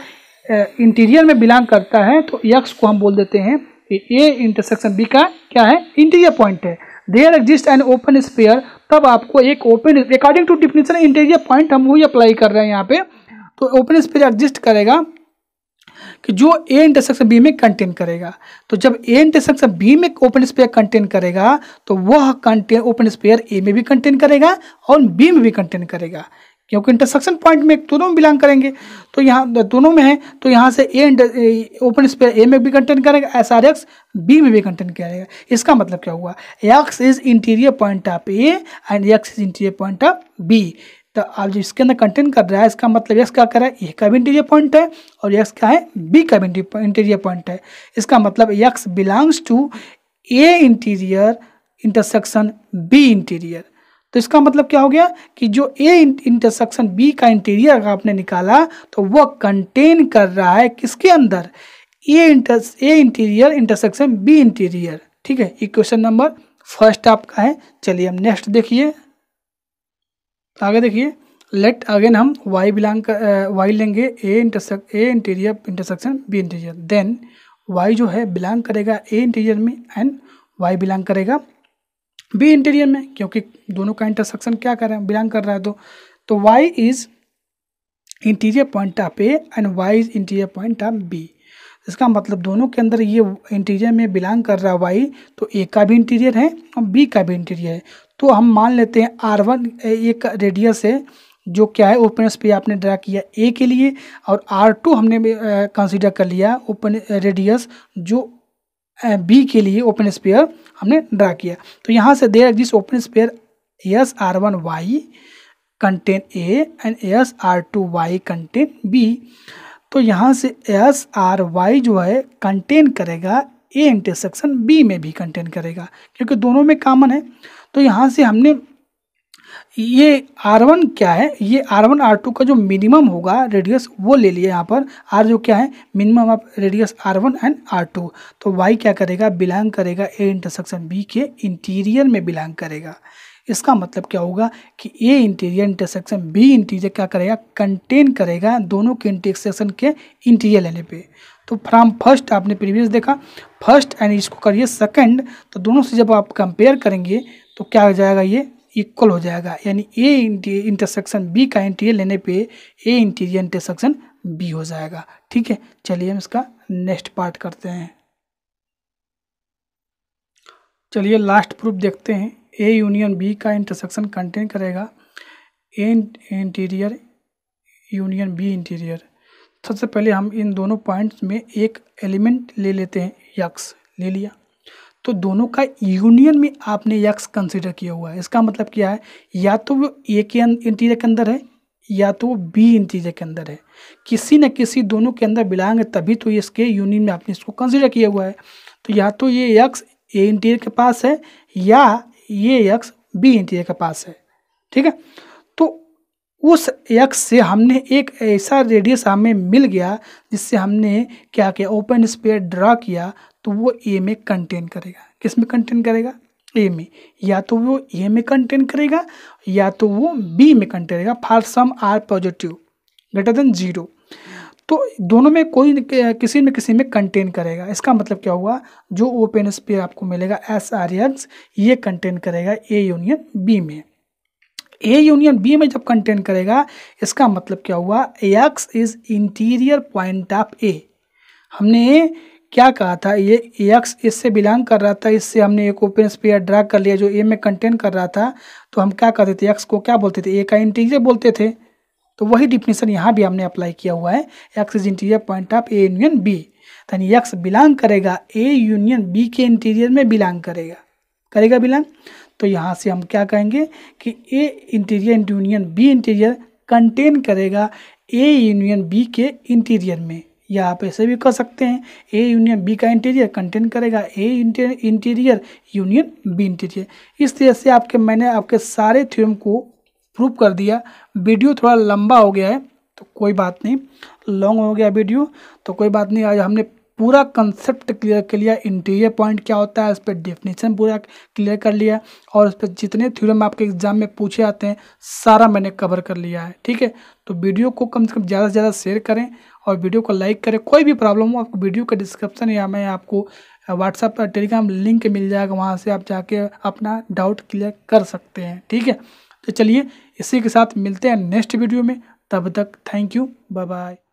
इंटीरियर में बिलोंग करता है तो एक्स को हम बोल देते हैं ए इंटरसेक्शन बी का क्या है? इंटीरियर पॉइंट है। There exist an open sphere, तब आपको एक open according to definition interior point हम वही अप्लाई कर रहे हैं यहाँ पे। तो ओपन स्पेयर एग्जिस्ट करेगा कि जो ए इंटरसेक्शन बी में कंटेन करेगा। तो जब ए इंटरसेक्शन बी में ओपन स्पेयर कंटेन करेगा तो वह कंटेन ओपन स्पेयर ए में भी कंटेन करेगा और बी में भी कंटेन करेगा, क्योंकि इंटरसेक्शन पॉइंट में दोनों में बिलोंग करेंगे। तो यहाँ दोनों में है तो यहाँ से ए ओपन स्पेयर ए में भी कंटेन करेगा, एस आर एक्स बी में भी कंटेन करेगा। इसका मतलब क्या हुआ? X is interior point of A and x is interior point of B. तो आप जो इसके अंदर कंटेन कर रहा है इसका मतलब एक्स क्या कर रहा है? ए का भी इंटीरियर पॉइंट है और एक्स क्या है? बी का भी इंटीरियर पॉइंट है। इसका मतलब x belongs to A interior intersection B interior. तो इसका मतलब क्या हो गया कि जो ए इंटरसेक्शन बी का इंटीरियर आपने निकाला तो वह कंटेन कर रहा है किसके अंदर? ए इंटीरियर इंटरसेक्शन बी इंटीरियर। ठीक है, ये क्वेश्चन नंबर फर्स्ट आपका है। चलिए हम नेक्स्ट देखिए, आगे देखिए। लेट अगेन हम y बिलोंग कर y लेंगे A interior intersection B interior. Then y जो है बिलोंग करेगा ए इंटीरियर में एंड y बिलोंग करेगा बी इंटीरियर में, क्योंकि दोनों का इंटरसेक्शन क्या कर रहा है? बिलोंग कर रहा है। तो y is interior point of A and y is interior point of B. इसका मतलब दोनों के अंदर ये इंटीरियर में बिलोंग कर रहा है y, तो ए का भी इंटीरियर है और बी का भी इंटीरियर है। तो हम मान लेते हैं R1 एक रेडियस है जो क्या है? ओपन स्पेयर आपने ड्रा किया ए के लिए, और R2 हमने कंसीडर कर लिया ओपन रेडियस जो बी के लिए ओपन स्पेयर हमने ड्रा किया। तो यहाँ से there exist open sphere S R1 y contain A and S R2 y contain B. तो यहाँ से एस आर वाई जो है कंटेन करेगा ए इंटरसेक्शन बी में भी कंटेन करेगा, क्योंकि दोनों में कॉमन है। तो यहाँ से हमने ये R1 क्या है? ये R1 R2 का जो मिनिमम होगा रेडियस वो ले लिया यहाँ पर। R जो क्या है? Minimum of radius R1 and R2। तो Y क्या करेगा? बिलोंग करेगा ए इंटरसेक्शन बी के इंटीरियर में बिलोंग करेगा। इसका मतलब क्या होगा कि A interior intersection B interior क्या करेगा? कंटेन करेगा दोनों के इंटरसेक्शन के इंटीरियर लेने पे। तो फ्रॉम फर्स्ट आपने प्रीवियस देखा फर्स्ट एंड इसको करिए सेकंड, तो दोनों से जब आप कंपेयर करेंगे तो क्या हो जाएगा? ये इक्वल हो जाएगा, यानी ए इंटरसेक्शन बी का इंटीरियर लेने पे ए इंटीरियर इंटरसेक्शन बी हो जाएगा। ठीक है, चलिए हम इसका नेक्स्ट पार्ट करते हैं। चलिए लास्ट प्रूफ देखते हैं। ए यूनियन बी का इंटरसेक्शन कंटेन करेगा A interior union B interior. सबसे पहले हम इन दोनों पॉइंट्स में एक एलिमेंट ले लेते हैं, यक्स ले लिया। तो दोनों का यूनियन में आपने यक्स कंसीडर किया हुआ है। इसका मतलब क्या है? या तो वो ए के इंटीरियर के अंदर है या तो वो बी इंटीरियर के अंदर है, किसी न किसी दोनों के अंदर बिलोंग है, तभी तो इसके यूनियन में आपने इसको कंसीडर किया हुआ है। तो या तो ये यक्स ए इंटीरियर के पास है या ये यक्स बी इंटीरियर के पास है। ठीक है, तो उस एक्स से हमने एक ऐसा रेडियस हमें मिल गया जिससे हमने क्या किया? ओपन स्पेयर ड्रा किया, तो वो ए में कंटेन करेगा। किस में कंटेन करेगा? ए में। या तो वो ए में कंटेन करेगा या तो वो बी में कंटेन करेगा for some r positive greater than 0। तो दोनों में कोई किसी न किसी में कंटेन करेगा। इसका मतलब क्या हुआ, जो ओपन स्पेयर आपको मिलेगा SRX ये कंटेन करेगा ए यूनियन बी में। ए यूनियन बी में जब कंटेन करेगा इसका मतलब क्या हुआ, x is interior point of A. हमने क्या कहा था, ये एक्स इससे बिलोंग कर रहा था, इससे हमने एक ओपन स्पेयर ड्रा कर लिया जो ए में कंटेन कर रहा था। तो हम क्या कहते थे, एक्स को क्या बोलते थे, ए का इंटीरियर बोलते थे। तो वही डिफिनेशन यहाँ भी हमने अप्लाई किया हुआ है, x is interior point of A union B. यानी एक्स बिलोंग करेगा ए यूनियन बी के इंटीरियर में बिलोंग करेगा बिलोंग। तो यहाँ से हम क्या कहेंगे कि A interior union B interior contain करेगा ए यूनियन बी के इंटीरियर में, या आप ऐसे भी कर सकते हैं ए यूनियन बी का इंटीरियर कंटेन करेगा A interior union B interior. इस तरह से मैंने आपके सारे थ्योरम को प्रूव कर दिया। वीडियो थोड़ा लंबा हो गया है तो कोई बात नहीं, लॉन्ग हो गया वीडियो तो कोई बात नहीं। आज हमने पूरा कंसेप्ट क्लियर कर लिया, इंटीरियर पॉइंट क्या होता है उस पर डेफिनेशन पूरा क्लियर कर लिया, और उस पर जितने थ्योरम आपके एग्जाम में पूछे आते हैं सारा मैंने कवर कर लिया है। ठीक है, तो वीडियो को कम से कम ज़्यादा से ज़्यादा शेयर करें और वीडियो को लाइक करें। कोई भी प्रॉब्लम हो आपको वीडियो का डिस्क्रिप्शन या मैं आपको व्हाट्सएप पर टेलीग्राम लिंक मिल जाएगा, वहाँ से आप जाके अपना डाउट क्लियर कर सकते हैं। ठीक है, तो चलिए इसी के साथ मिलते हैं नेक्स्ट वीडियो में, तब तक थैंक यू, बाय बाय।